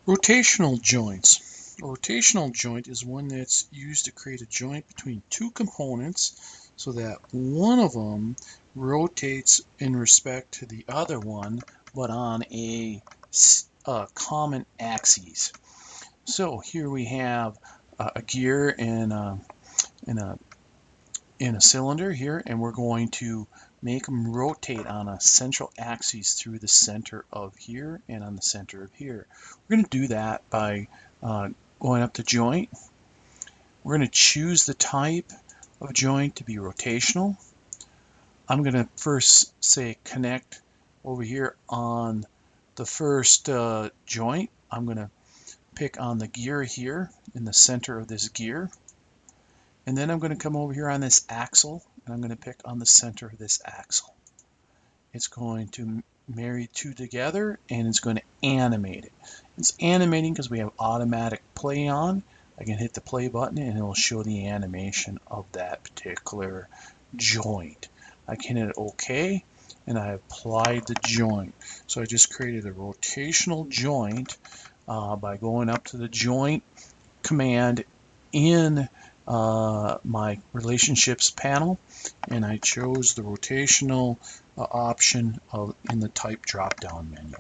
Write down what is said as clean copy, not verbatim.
Rotational joints. A rotational joint is one that's used to create a joint between two components so that one of them rotates in respect to the other one, but on a common axis. So here we have a gear in a in a cylinder here, and we're going to make them rotate on a central axis through the center of here and on the center of here. We're going to do that by going up to joint. We're going to choose the type of joint to be rotational. I'm going to first say connect over here on the first joint. I'm going to pick on the gear here in the center of this gear. And then I'm going to come over here on this axle, and I'm going to pick on the center of this axle. It's going to marry two together, and it's going to animate it. It's animating because we have automatic play on. I can hit the play button, and it will show the animation of that particular joint. I can hit OK, and I applied the joint. So I just created a rotational joint by going up to the joint command in my relationships panel, and I chose the rotational option in the type drop down menu.